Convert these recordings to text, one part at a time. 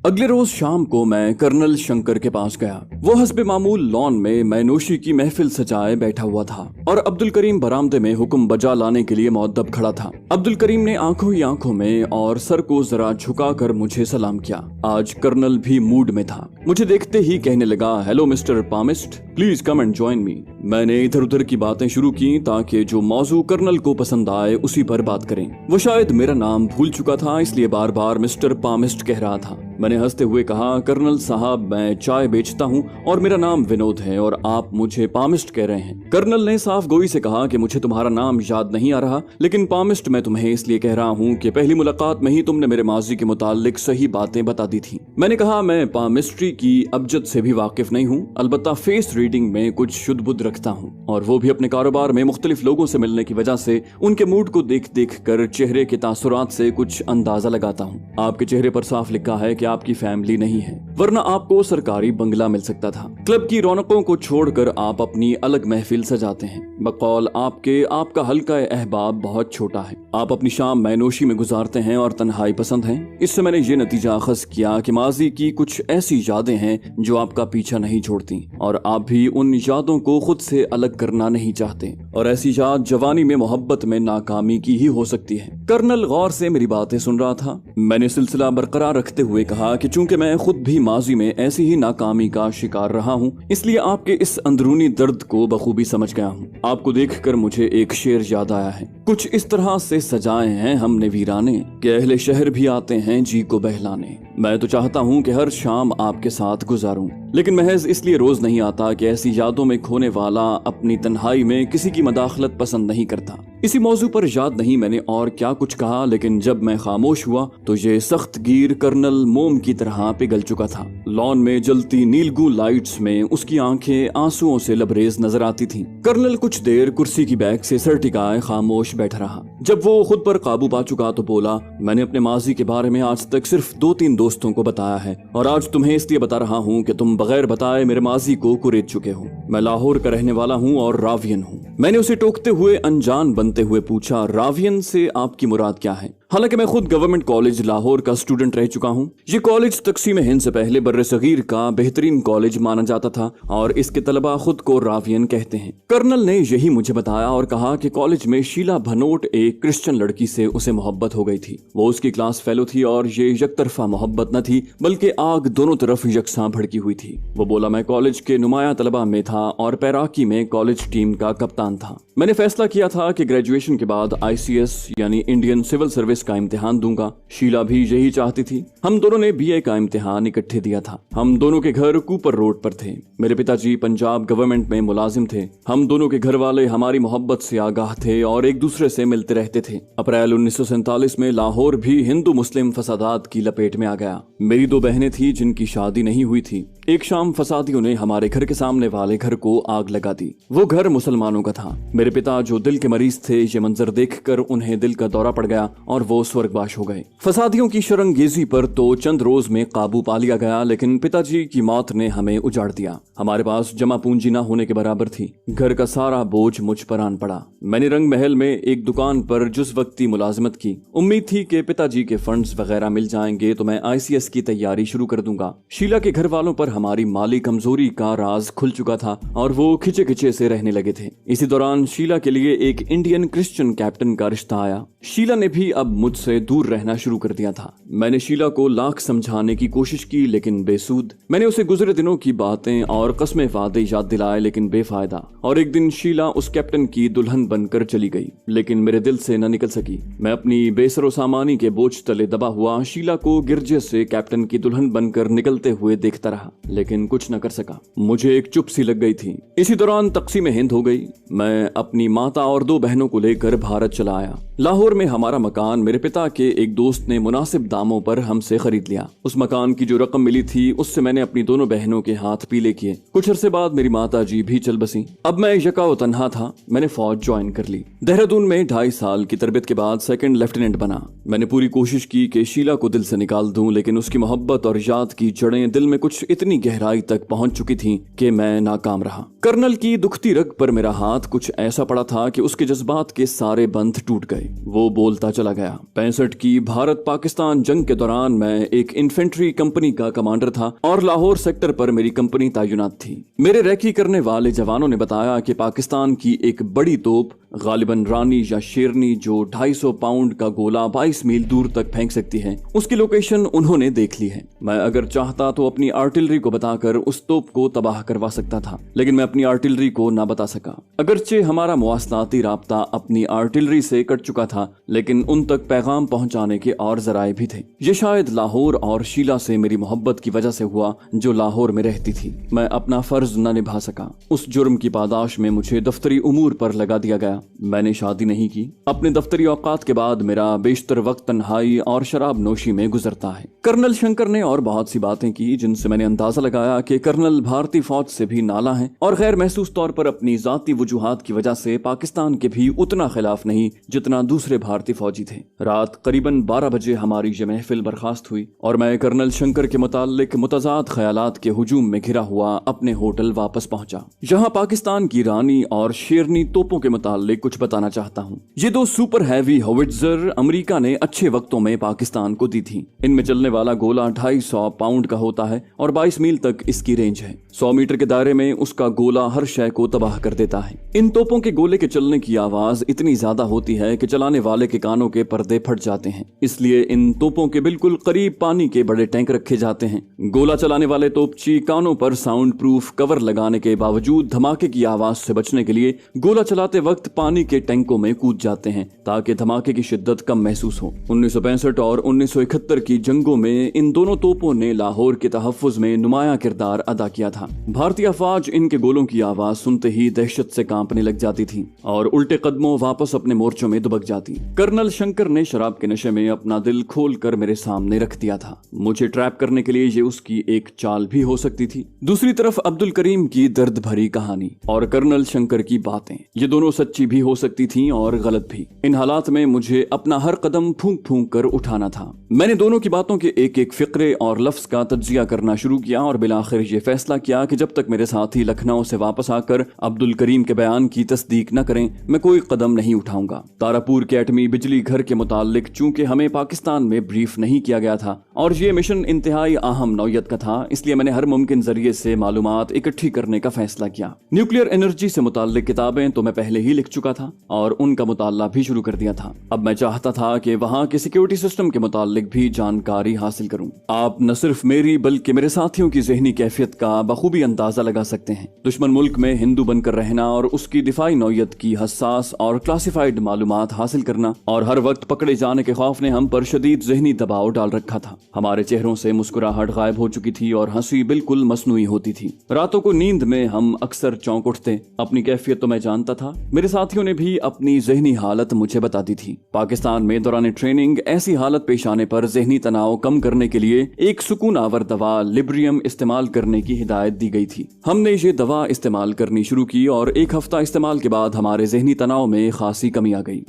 अगले रोज शाम को मैं कर्नल शंकर के पास गया। वो हस्बे मामूल लॉन में मैनोशी की महफिल सजाए बैठा हुआ था और अब्दुल करीम बरामदे में हुक्म बजा लाने के लिए मुअद्दब खड़ा था। अब्दुल करीम ने आंखों ही आंखों में और सर को जरा झुकाकर मुझे सलाम किया। आज कर्नल भी मूड में था। मुझे देखते ही कहने लगा, hello mister palmist, please come and join me. मैंने इधर उधर की बातें शुरू की ताकि जो मौजू कर्नल को पसंद आए उसी पर बात करें। वो शायद मेरा नाम भूल चुका था, इसलिए बार बार मिस्टर पामिस्ट कह रहा था। मैंने हंसते हुए कहा, कर्नल साहब, मैं चाय बेचता हूँ और मेरा नाम विनोद है और आप मुझे पामिस्ट कह रहे हैं। कर्नल ने साफ गोई से कहा कि मुझे तुम्हारा नाम याद नहीं आ रहा, लेकिन पामिस्ट मैं तुम्हें इसलिए कह रहा हूँ कि पहली मुलाकात में ही तुमने मेरे माजी के मुतालिक सही बातें बता दी थी। मैंने कहा, मैं पामिस्ट्री की अबजद से भी वाकिफ नहीं हूँ, अलबत्ता फेस रीडिंग में कुछ शुद्ध बुद्ध रखता हूँ और वो भी अपने कारोबार में मुख्तलिफ लोगों से मिलने की वजह से उनके मूड को देख देख कर चेहरे के तासुरात से कुछ अंदाजा लगाता हूँ। आपके चेहरे पर साफ लिखा है कि आपकी फैमिली नहीं है, वरना आपको सरकारी बंगला मिल सकता था। क्लब की रौनकों को छोड़कर आप अपनी अलग महफिल सजाते हैं। बकौल आपका हल्का अहबाब बहुत छोटा है। आप अपनी शाम मैनोशी में गुजारते हैं और तन्हाई पसंद हैं। इससे मैंने ये नतीजा अखज़ किया कि माजी की कुछ ऐसी यादें हैं जो आपका पीछा नहीं छोड़ती और आप भी उन यादों को खुद से अलग करना नहीं चाहते, और ऐसी याद जवानी में मोहब्बत में नाकामी की ही हो सकती है। कर्नल गौर से मेरी बातें सुन रहा था। मैंने सिलसिला बरकरार रखते हुए कहा कि चूंकि मैं खुद भी माजी में ऐसी ही नाकामी का शिकार रहा हूँ, इसलिए आपके इस अंदरूनी दर्द को बखूबी समझ गया हूँ। आपको देखकर मुझे एक शेर याद आया है, कुछ इस तरह से सजाए हैं हमने वीराने कि अहले शहर भी आते हैं जी को बहलाने। मैं तो चाहता हूँ कि हर शाम आपके साथ गुजारूं, लेकिन महज इसलिए रोज नहीं आता कि ऐसी यादों में खोने वाला अपनी तन्हाई में किसी की मदाखलत पसंद नहीं करता। इसी मौजू पर याद नहीं मैंने और क्या कुछ कहा, लेकिन जब मैं खामोश हुआ तो ये सख्त गिर कर्नल मोम की तरह पिघल चुका था। लॉन में जलती नीलगू लाइट्स में उसकी आंखें आंसुओं से लबरेज नजर आती थीं। कर्नल कुछ देर कुर्सी की बैक से सर टिकाए खामोश बैठा रहा। जब वो खुद पर काबू पा चुका तो बोला, मैंने अपने माजी के बारे में आज तक सिर्फ 2-3 दोस्तों को बताया है और आज तुम्हें इसलिए बता रहा हूँ कि तुम बगैर बताए मेरे माजी को कुरेद चुके हो। मैं लाहौर का रहने वाला हूँ और रावियन हूँ। मैंने उसे टोकते हुए अनजान बनते हुए पूछा, रावियन से आपकी मुराद क्या है? हालांकि मैं खुद गवर्नमेंट कॉलेज लाहौर का स्टूडेंट रह चुका हूँ। ये कॉलेज तकसीम हिंद से पहले बर्रे सगीर का बेहतरीन कॉलेज माना जाता था और इसके तलबा खुद को रावियन कहते हैं। कर्नल ने यही मुझे बताया और कहा कि कॉलेज में शीला भनोट एक क्रिश्चियन लड़की से उसे मोहब्बत हो गई थी। वो उसकी क्लास फेलो थी और ये यकतरफा मोहब्बत न थी बल्कि आग दोनों तरफ यकसां भड़की हुई थी। वो बोला, मैं कॉलेज के नुमाया तलबा में था और पैराकी में कॉलेज टीम का कप्तान था। मैंने फैसला किया था कि ग्रेजुएशन के बाद ICS यानी इंडियन सिविल सर्विस का इम्तिहान दूंगा। शीला भी यही चाहती थी। हम दोनों ने BA का इम्तिहान इकट्ठे दिया था। हम दोनों के घर कूपर रोड पर थे। मेरे पिताजी पंजाब गवर्नमेंट में मुलाजिम थे। हम दोनों के घर वाले हमारी मोहब्बत से आगाह थे और एक दूसरे से मिलते रहते थे। अप्रैल 1947 में लाहौर भी हिंदू मुस्लिम फसादात की लपेट में आ गया। मेरी 2 बहनें थी जिनकी शादी नहीं हुई थी। एक शाम फसादियों ने हमारे घर के सामने वाले घर को आग लगा दी। वो घर मुसलमानों का था। मेरे पिता जो दिल के मरीज थे, ये मंजर देखकर उन्हें दिल का दौरा पड़ गया और वो स्वर्गवास हो गए। फसादियों की शरंगेजी पर तो चंद रोज में काबू पा लिया गया, लेकिन पिताजी की मौत ने हमें उजाड़ दिया। हमारे पास जमा पूंजी न होने के बराबर थी। घर का सारा बोझ मुझ पर आन पड़ा। मैंने रंग महल में एक दुकान पर जुज़ वक्ती मुलाजिमत की। उम्मीद थी कि पिताजी के फंड्स वगैरह मिल जाएंगे तो मैं ICS की तैयारी शुरू कर दूंगा। शीला के घर वालों पर हमारी माली कमजोरी का राज खुल चुका था और वो खिचे खिचे से रहने लगे थे। इसी दौरान शीला के लिए एक इंडियन क्रिश्चियन कैप्टन का रिश्ता आया। शीला ने भी अब मुझसे दूर रहना शुरू कर दिया था। मैंने शीला को लाख समझाने की कोशिश की, लेकिन बेसूद। मैंने उसे गुजरे दिनों की बातें और कस्में वादे याद दिलाए, लेकिन बेफायदा। और एक दिन शीला उस कैप्टन की दुल्हन बनकर चली गई, लेकिन मेरे दिल से न निकल सकी। मैं अपनी बेसरो सामानी के बोझ तले दबा हुआ शीला को गिरजे से कैप्टन की दुल्हन बनकर निकलते हुए देखता रहा, लेकिन कुछ न कर सका। मुझे एक चुप सी लग गई थी। इसी दौरान तकसीम हिंद हो गई। मैं अपनी माता और 2 बहनों को लेकर भारत चला आया। लाहौर में हमारा मकान मेरे पिता के एक दोस्त ने मुनासिब दामों पर हमसे खरीद लिया। उस मकान की जो रकम मिली थी उससे मैंने अपनी दोनों बहनों के हाथ पीले किए। कुछ अरसे बाद मेरी माता जी भी चल बसी। अब मैं यकाओ तन्हा था। मैंने फौज ज्वाइन कर ली। देहरादून में 2.5 साल की तरबियत के बाद 2nd लेफ्टिनेंट बना। मैंने पूरी कोशिश की कि शीला को दिल से निकाल दूं, लेकिन उसकी मोहब्बत और याद की जड़ें दिल में कुछ इतनी गहराई तक पहुंच चुकी थीं कि मैं नाकाम रहा। कर्नल की दुखती रग पर मेरा हाथ कुछ ऐसा पड़ा था कि उसके जज्बात के सारे बंध टूट गए। वो बोलता चला गया, आया। 65 की भारत पाकिस्तान जंग के दौरान मैं एक इन्फेंट्री कंपनी का कमांडर था और लाहौर सेक्टर पर मेरी कंपनी तैनात थी। मेरे रेकी करने वाले जवानों ने बताया कि पाकिस्तान की एक बड़ी तोप, गालिबन रानी या शेरनी, जो 250 पाउंड का गोला 22 मील दूर तक फेंक सकती है, उसकी लोकेशन उन्होंने देख ली है। मैं अगर चाहता तो अपनी आर्टिलरी को बताकर उस तोप को तबाह करवा सकता था, लेकिन मैं अपनी आर्टिलरी को ना बता सका। अगरचे हमारा मुवासलाती राब्ता अपनी आर्टिलरी से कट चुका था, लेकिन उन तक पैगाम पहुंचाने के और जराए भी थे। ये शायद लाहौर और शीला से मेरी मोहब्बत की वजह से हुआ, जो लाहौर में रहती थी। मैं अपना फर्ज न निभा सका। उस जुर्म की पादाश में मुझे दफ्तरी उमूर पर लगा दिया गया। मैंने शादी नहीं की। अपने दफ्तरी औकात के बाद मेरा बेशतर वक्त तन्हाई और शराब नोशी में गुजरता है। कर्नल शंकर ने और बहुत सी बातें की जिनसे मैंने अंदाजा लगाया कि कर्नल भारतीय फौज से भी नाला है और गैर महसूस तौर पर अपनी जाती वजूहात की वजह से पाकिस्तान के भी उतना खिलाफ नहीं जितना दूसरे भारतीय फौजी थे। रात करीबन 12 बजे हमारी ये महफिल बर्खास्त हुई और मैं कर्नल शंकर के मुताल्लिक मुतजाद ख्यालात के हुजूम में घिरा हुआ अपने होटल वापस पहुंचा। जहां पाकिस्तान की रानी और शेरनी तोपों के मुताल्लिक कुछ बताना चाहता हूं। ये 2 सुपर हैवी होविट्जर अमेरिका ने अच्छे वक्तों में पाकिस्तान को दी थी। इनमें चलने वाला गोला 250 पाउंड का होता है और 22 मील तक इसकी रेंज है। 100 मीटर के दायरे में उसका गोला हर शय को तबाह कर देता है। इन तोपों के गोले के चलने की आवाज इतनी ज्यादा होती है कि चलाने वाले के कानों के पर्दे फट जाते हैं। इसलिए इन तोपों के बिल्कुल करीब पानी के बड़े टैंक रखे जाते हैं। गोला चलाने वाले तोपची कानों पर साउंड प्रूफ कवर लगाने के बावजूद धमाके की आवाज से बचने के लिए गोला चलाते वक्त पानी के टैंकों में कूद जाते हैं ताकि धमाके की शिद्दत कम महसूस हो। 1965 और 1971 की जंगों में इन दोनों तोपों ने लाहौर के तहफ्फुज में नुमाया किरदार अदा किया था। भारतीय अफवाज इनके गोलों की आवाज सुनते ही दहशत से कांपने लग जाती थी और उल्टे कदमों वापस अपने मोर्चों में दुबक जाती। कर्नल शंकर ने शराब के नशे में अपना दिल खोल कर मेरे सामने रख दिया था। मुझे ट्रैप करने के लिए ये उसकी एक चाल भी हो सकती थी। दूसरी तरफ अब्दुल करीम की दर्द भरी कहानी और कर्नल शंकर की बातें, ये दोनों सच्ची भी हो सकती थी और गलत भी। इन हालात में मुझे अपना हर कदम फूंक फूंक कर उठाना था। मैंने दोनों की बातों के एक एक फिक्रे और लफ्ज का तज्जिया करना शुरू किया और बिलाखिर ये फैसला किया कि जब तक मेरे साथी लखनऊ से वापस आकर अब्दुल करीम के बयान की तस्दीक न करें, मैं कोई कदम नहीं उठाऊंगा। तारापुर के एटमी बिजली घर के मुतालिक चूंकि हमें पाकिस्तान में ब्रीफ नहीं किया गया था और ये मिशन इंतहाई अहम नौयत का था, इसलिए मैंने हर मुमकिन जरिए से मालूमात इकट्ठी करने का फैसला किया। न्यूक्लियर एनर्जी से मुताल्लिक किताबें तो मैं पहले ही लिख चुका था और उनका मुताला भी शुरू कर दिया था। अब मैं चाहता था कि वहाँ के सिक्योरिटी सिस्टम के मुतालिक भी जानकारी हासिल करूं। आप न सिर्फ मेरी बल्कि मेरे साथियों की ज़हनी कैफियत का बखूबी अंदाजा लगा सकते हैं। दुश्मन मुल्क में हिंदू बनकर रहना और उसकी दिफाई नौयत की हसास और क्लासिफाइड मालूमात हासिल करना और हर वक्त पकड़े जाने के खौफ ने हम पर शदीद ज़हनी दबाव डाल रखा था। हमारे चेहरों से मुस्कुराहट गायब हो चुकी थी और हंसी बिल्कुल मसनूई होती थी। रातों को नींद में हम अक्सर चौंक उठते। अपनी कैफियत तो मैं जानता था, मेरे साथियों ने भी अपनी ज़हनी हालत मुझे बता दी थी। पाकिस्तान में दौरान ट्रेनिंग ऐसी हालत पेश आने पर ज़हनी तनाव कम करने के लिए एक सुकून आवर दवा लिब्रियम इस्तेमाल करने की हिदायत दी गई थी। हमने ये दवा इस्तेमाल करनी शुरू की और 1 हफ्ता इस्तेमाल के बाद हमारे ज़हनी तनाव में खासी कमी आ गई।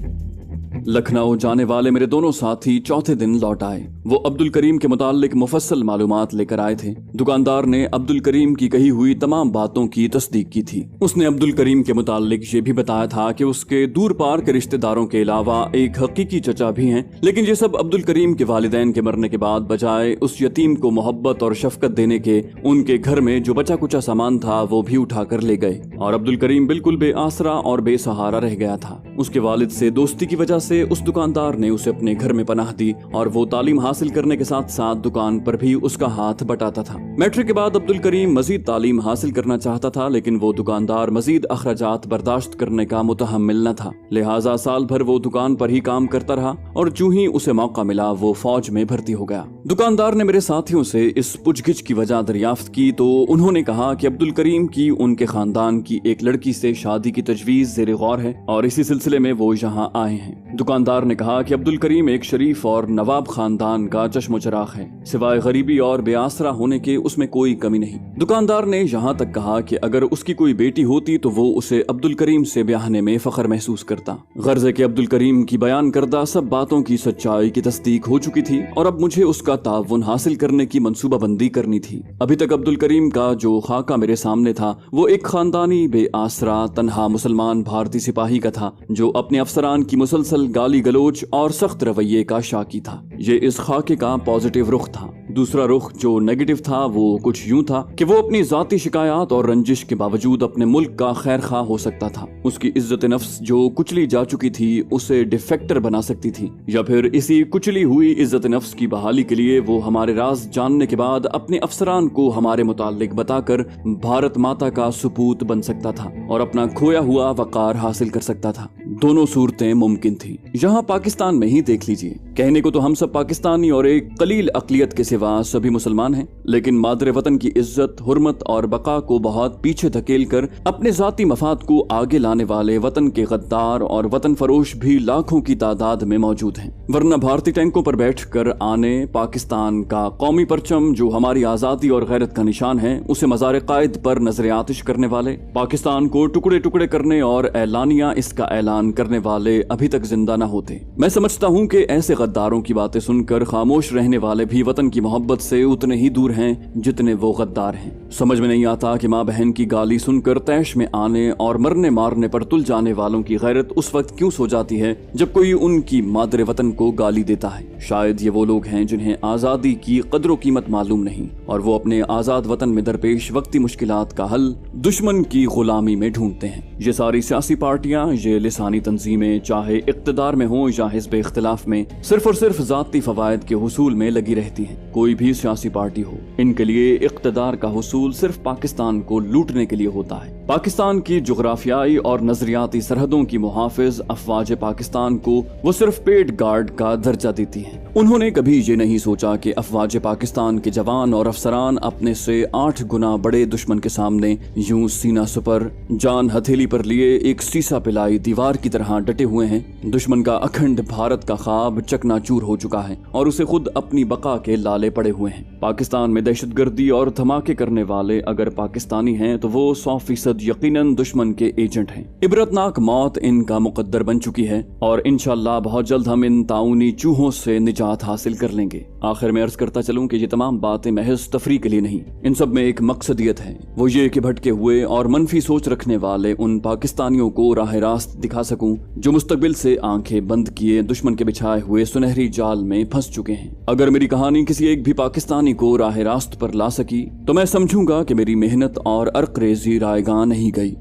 लखनऊ जाने वाले मेरे दोनों साथी चौथे दिन लौट आए। वो अब्दुल करीम के मुताल्लिक मुफस्सल मालूमात लेकर आए थे। दुकानदार ने अब्दुल करीम की कही हुई तमाम बातों की तस्दीक की थी। उसने अब्दुल करीम के मुताल्लिक ये भी बताया था कि उसके दूर पार के रिश्तेदारों के अलावा एक हकीकी चचा भी हैं, लेकिन ये सब अब्दुल करीम के वालिदैन के मरने के बाद बजाय उस यतीम को मोहब्बत और शफकत देने के उनके घर में जो बचा कुचा सामान था वो भी उठा कर ले गए और अब्दुल करीम बिल्कुल बेआसरा और बेसहारा रह गया था। उसके वालिद से दोस्ती की वजह से उस दुकानदार ने उसे अपने घर में पनाह दी और वो तालीम हासिल करने के साथ साथ दुकान पर भी उसका हाथ बटाता था। मैट्रिक के बाद अब्दुल करीम मजीद तालीम हासिल करना चाहता था, लेकिन वो दुकानदार मजीद अखराजात बर्दाश्त करने का मुतहम्मिल न था। लिहाजा साल भर वो दुकान पर ही काम करता रहा और जूं ही उसे मौका मिला वो फौज में भर्ती हो गया। दुकानदार ने मेरे साथियों से इस पुछगिछ की वजह दरियाफ्त की तो उन्होंने कहा कि अब्दुल करीम की उनके खानदान की एक लड़की से शादी की तजवीज ज़ेरे गौर है और इसी सिलसिले में वो यहाँ आए हैं। दुकानदार ने कहा कि अब्दुल करीम एक शरीफ और नवाब खानदान का चश्मो चराग है, सिवाय गरीबी और बेआसरा होने के उसमें कोई कमी नहीं। दुकानदार ने यहाँ तक कहा कि अगर उसकी कोई बेटी होती तो वो उसे अब्दुल करीम से ब्याहने में फख्र महसूस करता। गर्ज है कि अब्दुल करीम की बयान करदा सब बातों की सच्चाई की तस्दीक हो चुकी थी और अब मुझे उसका का ताउन हासिल करने की मंसूबाबंदी करनी थी। अभी तक अब्दुल करीम का जो खाका मेरे सामने था वो एक खानदानी बेआसरा तन्हा मुसलमान भारतीय सिपाही का था जो अपने अफसरान की मुसलसल गाली गलोच और सख्त रवैये का शाकी था। ये इस खाके का पॉजिटिव रुख था। दूसरा रुख जो नेगेटिव था वो कुछ यूं था कि वो अपनी जाती शिकायत और रंजिश के बावजूद अपने मुल्क का खैर खा हो सकता था। उसकी इज्जत नफ्स जो कुचली जा चुकी थी उसे डिफेक्टर बना सकती थी, या फिर इसी कुचली हुई इज्जत नफ्स की बहाली के लिए वो हमारे राज जानने के बाद अपने अफसरान को हमारे मुतालिक बताकर भारत माता का सुपूत बन सकता था और अपना खोया हुआ वकार हासिल कर सकता था। दोनों सूरतें मुमकिन थी। यहाँ पाकिस्तान में ही देख लीजिए, कहने को तो हम सब पाकिस्तानी और एक कलील अकलियत के सिवा सभी मुसलमान हैं, लेकिन मादरे वतन की इज्जत, हुर्मत और बका को बहुत पीछे धकेल कर अपने जाती मफाद को आगे लाने वाले वतन के गद्दार और वतन फरोश भी लाखों की तादाद में मौजूद हैं। वरना भारतीय टैंकों पर बैठकर आने पाकिस्तान का कौमी परचम जो हमारी आजादी और गैरत का निशान है उसे मज़ार कायद पर नजर आतिश करने वाले, पाकिस्तान को टुकड़े टुकड़े करने और ऐलानिया इसका ऐलान करने वाले अभी तक जिंदा न होते। मैं समझता हूँ कि ऐसे गद्दारों की बातें सुनकर खामोश रहने वाले भी वतन की मोहब्बत से उतने ही दूर हैं जितने वो गद्दार हैं। समझ में नहीं आता कि माँ बहन की गाली सुनकर तैश में आने और मरने मारने पर तुल जाने वालों की गैरत उस वक्त क्यों सो जाती है जब कोई उनकी मादरे वतन को गाली देता है। शायद ये वो लोग हैं जिन्हें आजादी की कदर कीमत मालूम नहीं और वो अपने आजाद वतन में दरपेश वक्ती मुश्किलात का हल दुश्मन की गुलामी में ढूंढते हैं। ये सारी सियासी पार्टियां, ये लिसानी तंजीमें चाहे इक्तदार में हो या हिज़्ब इख्तिलाफ में, सिर्फ और सिर्फ जाती फवायद के हुसूल में लगी रहती हैं। कोई भी सियासी पार्टी हो, इनके लिए इक्तदार का हुसूल सिर्फ पाकिस्तान को लूटने के लिए होता है। पाकिस्तान की जुग्राफियाई और नजरियाती सरहदों की मुहाफिज अफवाज पाकिस्तान को वो सिर्फ पेट गार्ड का दर्जा देती हैं। उन्होंने कभी ये नहीं सोचा कि अफवाज पाकिस्तान के जवान और अफसरान अपने से 8 गुना बड़े दुश्मन के सामने यूं सीना सुपर, जान हथेली पर लिए एक सीसा पिलाई दीवार की तरह डटे हुए हैं। दुश्मन का अखंड भारत का ख्वाब चकनाचूर हो चुका है और उसे खुद अपनी बका के लाले पड़े हुए हैं। पाकिस्तान में दहशतगर्दी और धमाके करने वाले अगर पाकिस्तानी हैं तो वो 100% यकीनन दुश्मन के एजेंट हैं। इबरतनाक मौत इनका मुकद्दर बन चुकी है और इंशाअल्लाह बहुत जल्द हम इन ताउनी चूहों से निजात हासिल कर लेंगे। आखिर में अर्ज करता चलूं कि ये तमाम बातें महज तफरी के लिए नहीं, इन सब में एक मकसदियत है, वो ये कि भटके हुए और मनफी सोच रखने वाले उन पाकिस्तानियों को राह रास्त दिखा सकूं जो मुस्तकबिल से आंखें बंद किए दुश्मन के बिछाए हुए सुनहरी जाल में फंस चुके हैं। अगर मेरी कहानी किसी एक भी पाकिस्तानी को राह रास्त पर ला सकी तो मैं समझूंगा कि मेरी मेहनत और अर्करेजी रायगां नहीं गई।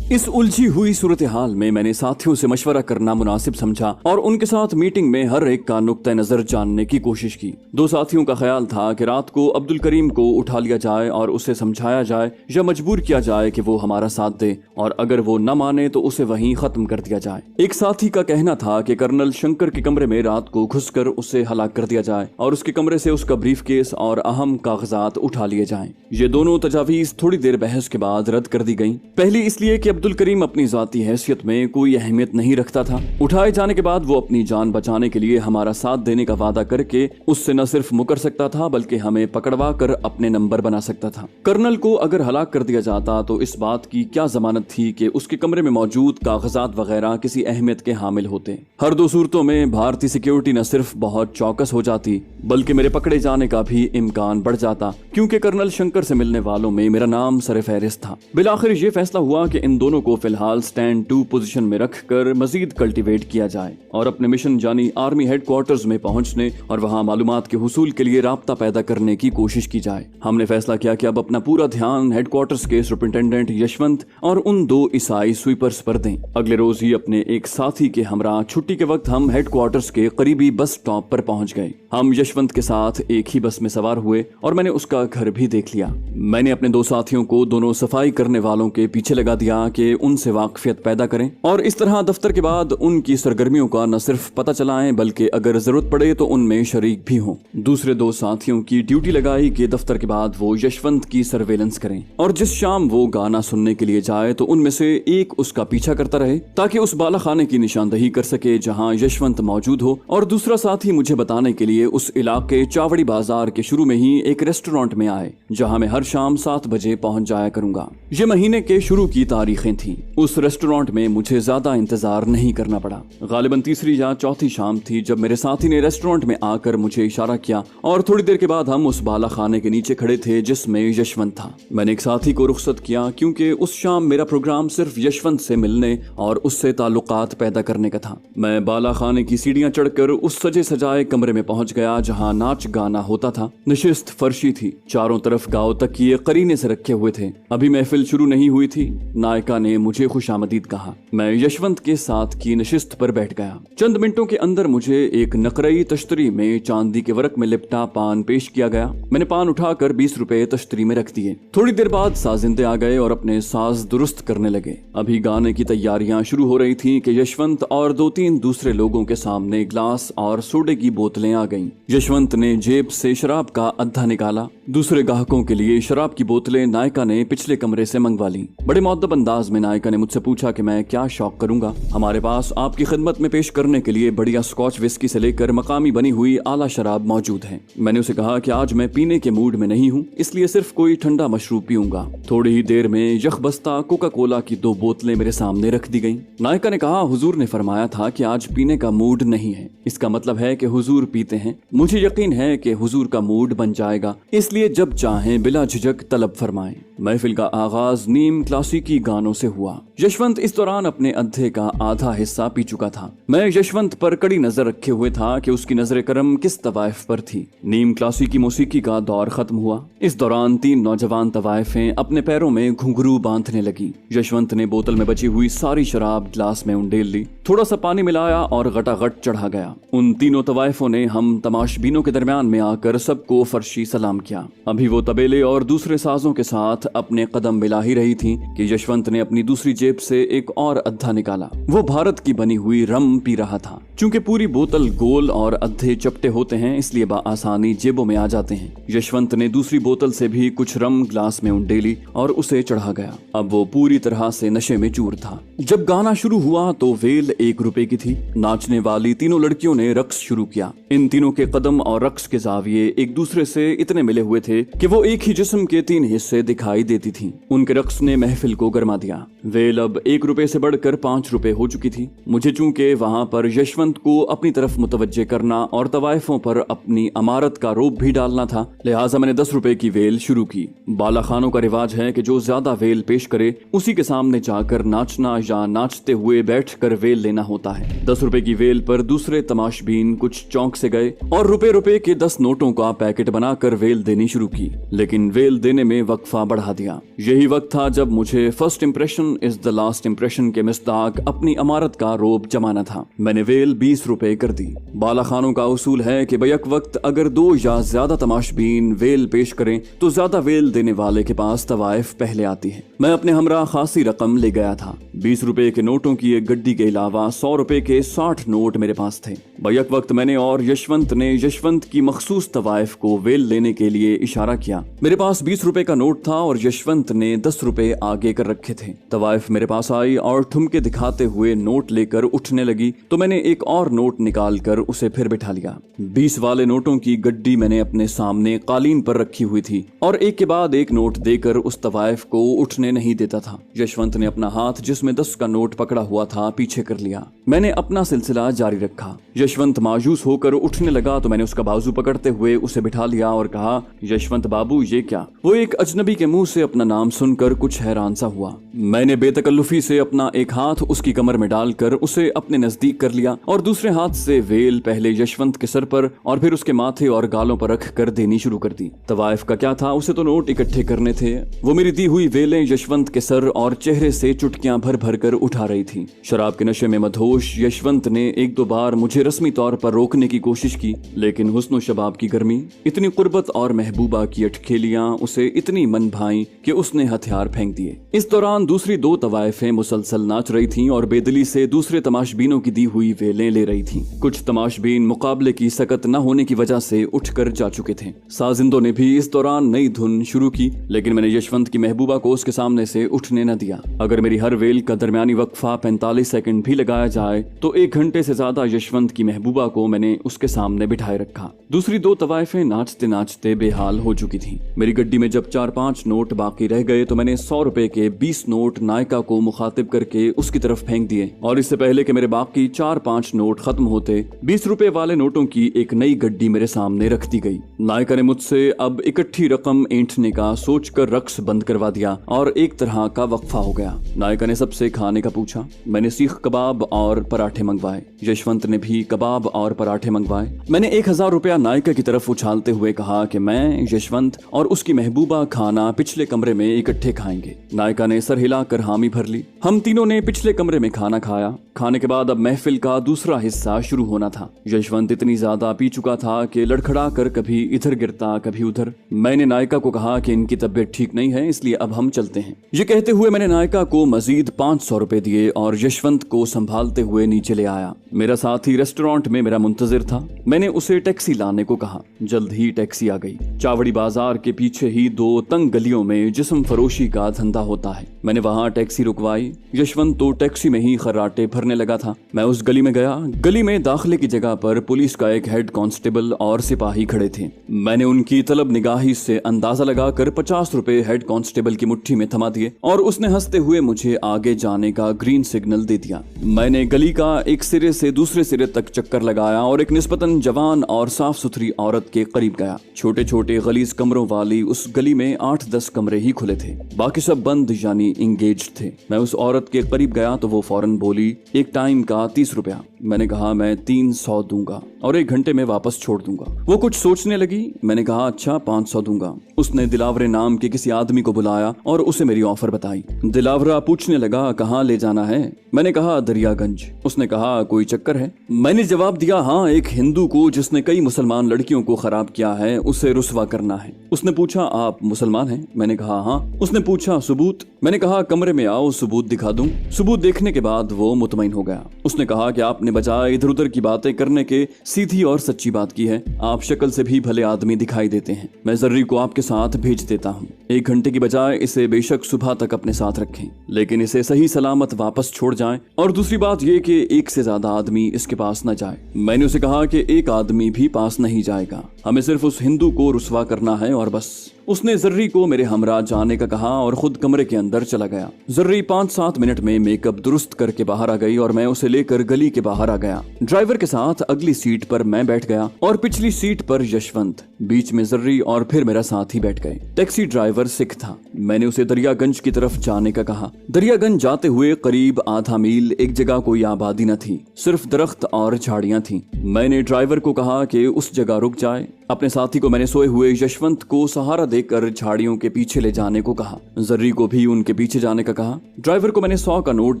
इस उलझी हुई सूरत हाल में मैंने साथियों से मशवरा करना मुनासिब समझा और उनके साथ मीटिंग में हर एक का नुक्ता नजर जानने की कोशिश की। 2 साथियों का ख्याल था कि रात को अब्दुल करीम को उठा लिया जाए और उसे समझाया जाए या मजबूर किया जाए कि वो हमारा साथ दे, और अगर वो न माने तो उसे वहीं खत्म कर दिया जाए। एक साथी का कहना था कि कर्नल शंकर के कमरे में रात को घुसकर उसे हलाक कर दिया जाए और उसके कमरे से उसका ब्रीफकेस और अहम कागजात उठा लिए जाएं। ये दोनों तजावीज थोड़ी देर बहस के बाद रद्द कर दी गईं। पहली इसलिए कि अब्दुल करीम अपनी जाती हैसियत में कोई अहमियत नहीं रखता था। उठाए जाने के बाद वो अपनी जान बचाने के लिए हमारा साथ देने का वादा करके उससे न सिर्फ मुकर सकता था बल्कि हमें पकड़वा कर अपने नंबर बना सकता था। कर्नल को अगर हलाक कर दिया जाता तो इस बात की क्या जमानत थी कि उसके कमरे में मौजूद कागजात वगैरह किसी अहमियत के हामिल होते। हर 2 सूरतों में भारतीय सिक्योरिटी न सिर्फ बहुत चौकस हो जाती बल्कि मेरे पकड़े जाने का भी इम्कान बढ़ जाता, क्योंकि कर्नल शंकर से मिलने वालों में मेरा नाम सर फहरिस्त था। बिलाखिर ये फैसला हुआ कि इन दोनों को फिलहाल स्टैंड 2 पोजीशन में रखकर मजीद कल्टीवेट किया जाए और अपने मिशन यानी आर्मी हेडक्वार्टर्स में पहुंचने और वहां मालूमात के हुसूल के लिए राब्ता पैदा करने की कोशिश की जाए। हमने फैसला किया कि अब अपना पूरा ध्यान हेडक्वार्टर्स के सुपरिटेंडेंट यशवंत और उन 2 ईसाई स्वीपर्स पर दें। अगले रोज ही अपने एक साथी के हमरा छुट्टी के वक्त हम हेडक्वार्टर्स के करीबी बस स्टॉप पर पहुंच गए। हम यशवंत के साथ एक ही बस में सवार हुए और मैंने उसका घर भी देख लिया। मैंने अपने 2 साथियों को दोनों सफाई करने वालों के पीछे लगा दिया कि उनसे वाकफियत पैदा करें और इस तरह दफ्तर के बाद उनकी सरगर्मियों का न सिर्फ पता चलाएं बल्कि अगर जरूरत पड़े तो उनमें शरीक भी हों। दूसरे 2 साथियों की ड्यूटी लगाई कि दफ्तर के बाद वो यशवंत की सर्वेलेंस करें और जिस शाम वो गाना सुनने के लिए जाए तो उनमें से एक उसका पीछा करता रहे ताकि उस बाला खाने की निशानदही कर सके जहां यशवंत मौजूद हो, और दूसरा साथी मुझे बताने के लिए उस इलाके चावड़ी बाजार के शुरू में ही एक रेस्टोरेंट में आए जहां मैं हर शाम 7 बजे पहुंच जाया करूंगा। ये महीने के शुरू की तारीख तारीखें थी। उस रेस्टोरेंट में मुझे ज्यादा इंतजार नहीं करना पड़ा। गालिबन तीसरी या चौथी शाम थी जब मेरे साथी ने रेस्टोरेंट में आकर मुझे इशारा किया और थोड़ी देर के बाद हम उस बाला खाने के नीचे खड़े थे जिसमें यशवंत था। मैंने एक साथी को रुखसत किया क्योंकि उस शाम मेरा प्रोग्राम सिर्फ यशवंत से मिलने और उससे ताल्लुकात पैदा करने का था। मैं बाला खाने की सीढ़ियां चढ़कर उस सजे सजाए कमरे में पहुंच गया जहां नाच गाना होता था। नशिस्त फर्शी थी, चारों तरफ गाँव तकिए करीने से रखे हुए थे। अभी महफिल शुरू नहीं हुई थी। नायिका ने मुझे खुशामदीद कहा। मैं यशवंत के साथ की नशिस्त पर बैठ गया। चंद मिनटों के अंदर मुझे एक नकरई तश्तरी में चांदी के वर्क में लिपटा पान पेश किया गया। मैंने पान उठाकर 20 रुपए तश्तरी में रख दिए। थोड़ी देर बाद साजिंदे आ गए और अपने साज दुरुस्त करने लगे। अभी गाने की तैयारियां शुरू हो रही थी कि यशवंत और 2-3 दूसरे लोगों के सामने ग्लास और सोडे की बोतलें आ गईं। यशवंत ने जेब से शराब का अद्धा निकाला। दूसरे ग्राहकों के लिए शराब की बोतलें नायिका ने पिछले कमरे से मंगवा ली। बड़े मुअद्दब अंदाज में नायिका ने मुझसे पूछा कि मैं क्या शौक करूंगा। हमारे पास आपकी खिदमत में पेश करने के लिए बढ़िया स्कॉच विस्की से लेकर मकामी बनी हुई आला शराब मौजूद है। मैंने उसे कहा कि आज मैं पीने के मूड में नहीं हूँ, इसलिए सिर्फ कोई ठंडा मशरूब पीऊंगा। थोड़ी ही देर में यखबस्ता कोका कोला की 2 बोतलें मेरे सामने रख दी गईं। नायिका ने कहा, हुजूर ने फरमाया था कि आज पीने का मूड नहीं है। इसका मतलब है कि हुजूर पीते हैं। मुझे यकीन है कि हुजूर का मूड बन जाएगा, इसलिए जब चाहें बिला झिझक तलब फरमाएं। महफिल का आगाज नीम क्लासिकी गानों से हुआ। यशवंत इस दौरान अपने अद्धे का आधा हिस्सा पी चुका था। मैं यशवंत पर कड़ी नजर रखे हुए था कि उसकी नजर करम किस तवाइफ पर थी। नीम क्लासिकी मौसीकी का दौर खत्म हुआ। इस दौरान 3 नौजवान तवाइफें अपने पैरों में घुंघरू बांधने लगी। यशवंत ने बोतल में बची हुई सारी शराब गिलास में उंडेल ली, थोड़ा सा पानी मिलाया और गटागट चढ़ा गया। उन तीनों तवाइफों ने हम तमाशबीनों के दरमियान में आकर सबको फर्शी सलाम किया। अभी वो तबेले और दूसरे साजों के साथ अपने कदम मिला ही रही थी कि यशवंत ने अपनी दूसरी जेब से एक और अद्धा निकाला। वो भारत की बनी हुई रम पी रहा था। चूंकि पूरी बोतल गोल और अद्धे चपटे होते हैं, इसलिए आसानी जेबों में आ जाते हैं। यशवंत ने दूसरी बोतल से भी कुछ रम ग्लास में उंडेली और उसे चढ़ा गया। अब वो पूरी तरह से नशे में चूर था। जब गाना शुरू हुआ तो वेल 1 रुपए की थी। नाचने वाली तीनों लड़कियों ने रक्स शुरू किया। इन तीनों के कदम और रक्स के जाविये एक दूसरे से इतने मिले हुए थे कि वो एक ही जिस्म के 3 हिस्से दिखाई देती थी। उनके रक्स ने महफिल को गरमा दिया। वेल अब 1 रुपए से बढ़कर 5 रुपए हो चुकी थी। मुझे चूंकि वहां पर यशवंत को अपनी तरफ मुतवज्जे करना और तवाइफों पर अपनी अमारत का रोब भी डालना था, लिहाजा मैंने 10 रुपए की वेल शुरू की। बाला खानों का रिवाज है कि जो ज्यादा वेल पेश करे उसी के सामने जाकर नाचना या नाचते हुए बैठ कर वेल लेना होता है। 10 रुपए की वेल पर दूसरे तमाशबीन कुछ चौंक से गए और रुपए के 10 नोटों का पैकेट बनाकर वेल देनी शुरू की, लेकिन वेल देने में वक्फा बढ़ा दिया। यही वक्त था जब मुझे first impression is the last impression के मिस्ताक अपनी अमारत का रोब जमाना था। मैंने वेल 20 रुपए कर दी। बाला खानों का उसूल है कि बैक वक्त अगर 2 या ज्यादा तमाशबीन वेल पेश करें तो ज्यादा वेल देने वाले के पास तवाइफ पहले आती है। मैं अपने हमरा खासी रकम ले गया था। 20 रुपए के नोटों की एक गड्डी के अलावा 100 रुपए के 60 नोट मेरे पास थे। बैक वक्त मैंने और यशवंत ने यशवंत की मखसूस तवाइफ को वेल लेने के लिए इशारा किया। मेरे पास 20 रुपए का नोट था और यशवंत ने 10 रुपए आगे कर रखे थे। तवाइफ मेरे पास आई और ठुमके दिखाते हुए नोट लेकर उठने लगी तो मैंने एक और नोट निकाल कर उसे फिर बिठा लिया। 20 वाले नोटों की गड्डी मैंने अपने सामने कालीन पर रखी हुई थी और एक के बाद एक नोट देकर उस तवाइफ को उठने नहीं देता था। यशवंत ने अपना हाथ जिसमें 10 का नोट पकड़ा हुआ था पीछे कर लिया। मैंने अपना सिलसिला जारी रखा। यशवंत मायूस होकर उठने लगा तो मैंने उसका बाजू पकड़ते हुए उसे बिठा लिया और कहा, यशवंत बाबू ये क्या? वो एक अजनबी के मुंह से अपना नाम सुनकर कुछ हैरान सा हुआ। मैंने बेतकल्लुफी से अपना एक हाथ उसकी कमर में डालकर उसे अपने नजदीक कर लिया और दूसरे हाथ से वेल पहले यशवंत के सर पर और फिर उसके माथे और गालों पर रख कर देनी शुरू कर दी। तवाइफ का क्या था, उसे तो नोट इकट्ठे करने थे। वो मेरी दी हुई वेलें यशवंत के सर और चेहरे से चुटकियां भर भर कर उठा रही थी। शराब के नशे में मदहोश यशवंत ने 1-2 बार मुझे रस्मी तौर पर रोकने की कोशिश की, लेकिन हुस्न शबाब की गर्मी, इतनी कुर्बत और महबूबा की अटखेलियां उसे इतनी मन भाई कि उसने हथियार फेंक दिए। इस दौरान दूसरी 2 तवाइफें मुसलसल नाच रही थीं और बेदली से दूसरे तमाशबीनों की दी हुई वेलें तस्वीरें ले रही थी। कुछ तमाशबीन मुकाबले की सकत न होने की वजह से उठकर जा चुके थे। साजिंदों ने भी इस दौरान नई धुन शुरू की, लेकिन मैंने यशवंत की महबूबा को उसके सामने से उठने न दिया। अगर मेरी हर वेल का दरमियानी वक्फा 45 सेकंड भी लगाया जाए तो 1 घंटे से ज्यादा यशवंत की महबूबा को मैंने उसके सामने बिठाए रखा। दूसरी 2 तवाइफें नाचते नाचते बेहाल हो चुकी थी। मेरी गड्डी में जब 4-5 नोट बाकी रह गए तो मैंने 100 रुपए के 20 नोट नायका को मुखातिब करके उसकी तरफ फेंक दिए, और इससे पहले कि मेरे बाकी 4-5 नोट खत्म होते 20 रुपए वाले नोटों की एक नई गड्डी मेरे सामने रख दी गई। नायका ने मुझसे अब इकट्ठी रकम ऐंठने का सोचकर रक्स बंद करवा दिया और एक तरह का वक्फा हो गया। नायका ने सबसे खाने का पूछा। मैंने सीख कबाब और पराठे मंगवाए। यशवंत ने भी कबाब और पराठे मंगवाए। मैंने 1000 रुपया नायका की तरफ उछालते हुए कहा कि मैं, यशवंत और उसकी महबूबा खाना पिछले कमरे में इकट्ठे खाएंगे। नायका ने सर हिलाकर हामी भर ली। हम तीनों ने पिछले कमरे में खाना खाया। खाने के बाद अब महफिल का दूसरा हिस्सा शुरू होना था। यशवंत इतनी ज्यादा पी चुका था कि लड़खड़ा कर कभी इधर गिरता कभी उधर। मैंने नायका को कहा कि इनकी तबीयत ठीक नहीं है, इसलिए अब हम चलते हैं। ये कहते हुए मैंने नायका को मजीद 500 रुपए दिए और यशवंत को संभालते हुए नीचे ले आया। मेरा साथी रेस्टोरेंट में मेरा मुंतजिर था। मैंने उसे टैक्सी लाने को कहा। जल्द ही टैक्सी आ गई। चावड़ी बाजार के पीछे ही 2 तंग गलियों में जिस्म फरोशी का धंधा होता है। मैंने वहां टैक्सी रुकवाई। यशवंत तो टैक्सी में ही खर्राटे भरने लगा था। मैं उस गली में गया। गली में दाखिले की जगह पर पुलिस का एक हेड कांस्टेबल और सिपाही खड़े थे। मैंने उनकी तलब निगाही से अंदाजा लगाकर 50 रुपए हेड कांस्टेबल की मुट्ठी में थमा दिए और उसने हंसते हुए मुझे आगे जाने का ग्रीन सिग्नल दे दिया। मैंने गली का एक सिरे से दूसरे सिरे तक चक्कर लगाया और एक निस्बतन जवान और साफ सुथरी औरत के करीब गया। छोटे छोटे गलीज कमरों वाली उस गली में 8-10 कमरे ही खुले थे, बाकी सब बंद यानी इंगेज थे। मैं उस औरत के करीब गया तो वो फौरन बोली, एक टाइम का 30 रुपया। मैंने कहा मैं 300 दूंगा और 1 घंटे में वापस छोड़ दूंगा। वो कुछ सोचने लगी। मैंने कहा अच्छा 500 दूंगा। उसने दिलावरे नाम के किसी आदमी को बुलाया और उसे मेरी ऑफर बताई। दिलावरा पूछने लगा कहाँ ले जाना है। मैंने कहा दरियागंज। उसने कहा कोई चक्कर है। मैंने जवाब दिया हाँ, एक हिंदू को जिसने कई मुसलमान लड़कियों को खराब किया है उसे रुस्वा करना है। उसने पूछा आप मुसलमान हैं? मैंने कहा हाँ। उसने पूछा सबूत? मैंने कहा कमरे में आओ सबूत दिखा दूं। सबूत देखने के बाद वो मुतमईन हो गया। उसने कहा कि आपने बजाय इधर उधर की बातें करने के सीधी और सच्ची बात की है। आप शक्ल से भी भले आदमी दिखाई देते हैं। मैं जर्री को आपके साथ भेज देता हूँ। 1 घंटे की बजाय इसे बेशक सुबह तक अपने साथ रखें, लेकिन इसे सही सलामत वापस छोड़ जाएं। और दूसरी बात यह कि 1 से ज्यादा आदमी इसके पास न जाए। मैंने उसे कहा कि 1 आदमी भी पास नहीं जाएगा, हमें सिर्फ उस हिंदू को रुस्वा करना है और बस। उसने जर्री को मेरे हमरा जाने का कहा और खुद कमरे के अंदर चला गया। जर्री 5-7 मिनट में मेकअप दुरुस्त करके बाहर आ गई और मैं उसे लेकर गली के बाहर आ गया। ड्राइवर के साथ अगली सीट पर मैं बैठ गया और पिछली सीट पर यशवंत, बीच में जर्री और फिर मेरा साथी बैठ गए। टैक्सी ड्राइवर सिख था। मैंने उसे दरियागंज की तरफ जाने का कहा। दरियागंज जाते हुए करीब आधा मील एक जगह कोई आबादी न थी, सिर्फ दरख्त और झाड़ियां थी। मैंने ड्राइवर को कहा कि उस जगह रुक जाए। अपने साथी को मैंने सोए हुए यशवंत को सहारा देकर झाड़ियों के पीछे ले जाने को कहा। जर्री को भी उनके पीछे जाने का कहा। ड्राइवर को मैंने 100 का नोट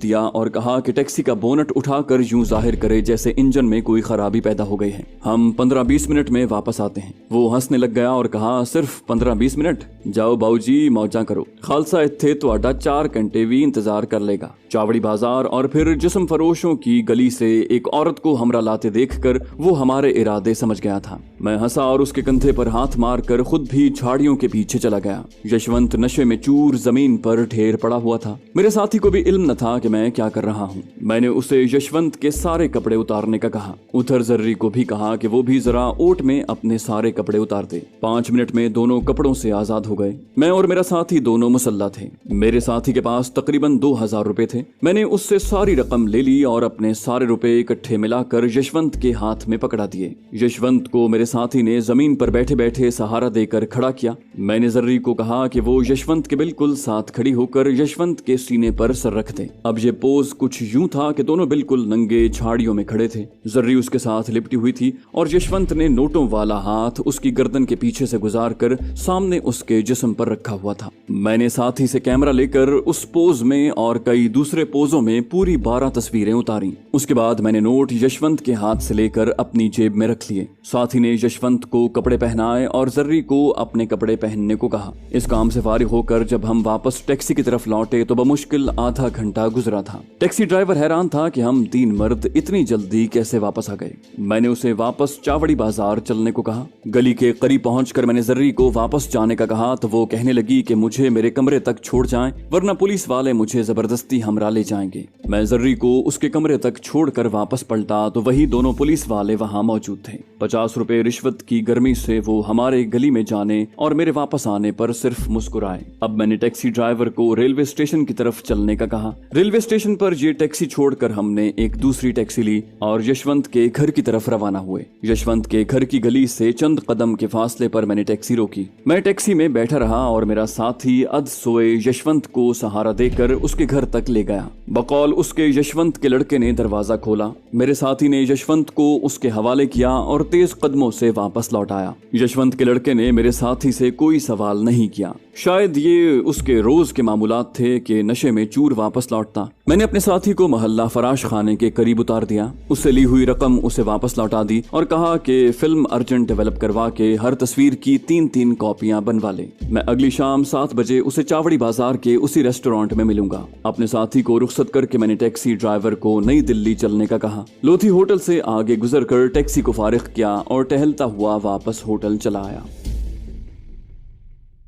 दिया और कहा कि टैक्सी का बोनट उठाकर यूं जाहिर करे जैसे इंजन में कोई खराबी पैदा हो गई है। हम 15-20 मिनट में वापस आते हैं। वो हंसने लग गया और कहा सिर्फ 15-20 मिनट? जाओ बाऊजी मौजा करो, खालसा इत्थे तुहाडा 4 घंटे भी इंतजार कर लेगा। चावड़ी बाजार और फिर जिस्म फरोशों की गली से एक औरत को हमरा लाते देखकर वो हमारे इरादे समझ गया था। मैं हंसा और उसके कंधे पर हाथ मारकर खुद भी झाड़ियों के पीछे चला गया। यशवंत नशे में चूर जमीन पर ढेर पड़ा हुआ था। मेरे साथी को भी इल्म न था कि मैं क्या कर रहा हूँ। मैंने उसे यशवंत के सारे कपड़े उतारने का कहा। उधर जर्री को भी कहा कि वो भी जरा ओट में अपने सारे कपड़े उतार दे। 5 मिनट में दोनों कपड़ों से आजाद हो गए। मैं और मेरा साथी दोनों मुसल्ला थे। मेरे साथी के पास तकरीबन 2000 रुपए थे। मैंने उससे सारी रकम ले ली और अपने सारे रुपए इकट्ठे मिलाकर यशवंत के हाथ में पकड़ा दिए। यशवंत को मेरे साथी ने जमीन पर बैठे बैठे सहारा देकर खड़ा किया। मैंने जर्री को कहा कि वो यशवंत के बिल्कुल साथ खड़ी होकर यशवंत के सीने पर सर रख दे। अब ये पोज कुछ यूं था कि दोनों बिल्कुल नंगे झाड़ियों में खड़े थे। जर्री उसके साथ लिपटी हुई थी और यशवंत ने नोटों वाला हाथ उसकी गर्दन के पीछे से गुजार कर सामने उसके जिस्म पर रखा हुआ था। मैंने साथी से कैमरा लेकर उस पोज में और कई दूसरे पोजों में पूरी 12 तस्वीरें उतारी। उसके बाद मैंने नोट यशवंत के हाथ से लेकर अपनी जेब में रख लिए। साथी ने यशवंत को कपड़े पहनाए और जर्री को अपने कपड़े पहनने को कहा। इस काम से फारिग होकर जब हम वापस टैक्सी की तरफ लौटे तो बमुश्किल आधा घंटा गुजरा था। टैक्सी ड्राइवर हैरान था कि हम 3 मर्द इतनी जल्दी कैसे वापस आ गए। मैंने उसे वापस चावड़ी बाजार चलने को कहा। गली के करीब पहुंचकर मैंने जर्री को वापस जाने का कहा तो वो कहने लगी कि मुझे मेरे कमरे तक छोड़ जाएं, वरना पुलिस वाले मुझे जबरदस्ती हमरा ले जाएंगे। मैं जर्री को उसके कमरे तक छोड़कर वापस पलटा तो वही दोनों पुलिस वाले वहां मौजूद थे। 50 रुपए रिश्वत की गर्मी से वो हमारे गली में जाने और मेरे वापस आने पर सिर्फ मुस्कुराए। अब मैंने टैक्सी ड्राइवर को रेलवे स्टेशन की तरफ चलने का कहा। रेलवे स्टेशन पर ये टैक्सी छोड़कर हमने एक दूसरी टैक्सी ली और यशवंत के घर की तरफ रवाना हुए। यशवंत के घर की गली से चंद कदम के फासले पर मैंने टैक्सी रोकी। मैं टैक्सी में बैठा रहा और मेरा साथी अध सोए यशवंत को सहारा देकर उसके घर तक ले गया। बकौल उसके यशवंत के लड़के ने दरवाजा खोला। मेरे साथी ने यशवंत को उसके हवाले किया और तेज कदमों से वापस लौट आया। यशवंत के लड़के ने मेरे साथी से कोई सवाल नहीं किया। शायद ये उसके रोज के मामूलात थे कि नशे में चूर वापस लौटता। मैंने अपने साथी को मोहल्ला फराश खाने के करीब उतार दिया। उससे ली हुई रकम उसे वापस लौटा दी और कहा कि फिल्म अर्जेंट डेवलप करवा के हर तस्वीर की 3-3 कॉपियां बनवा ले। मैं अगली शाम 7 बजे उसे चावड़ी बाजार के उसी रेस्टोरेंट में मिलूंगा। अपने साथी को रुखसत करके मैंने टैक्सी ड्राइवर को नई दिल्ली चलने का कहा। लोधी होटल से आगे गुजरकर टैक्सी को फारिग किया और टहलता हुआ वापस होटल चला आया।